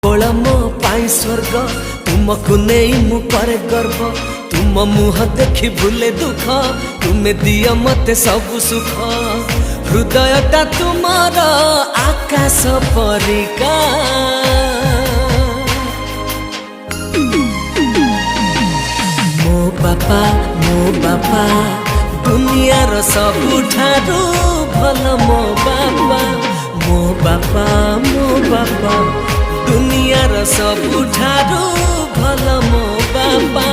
कोल मो पाई स्वर्ग तुमको नहीं मु करे गर्व तुम मुह देखी भूले दुख तुमे दिया मते सब सुख हृदयटा तुमार आकाश परिका मो बापा दुनियार सबुठारू भल मो बापा दुनियार सबुठारू भल मो बापा।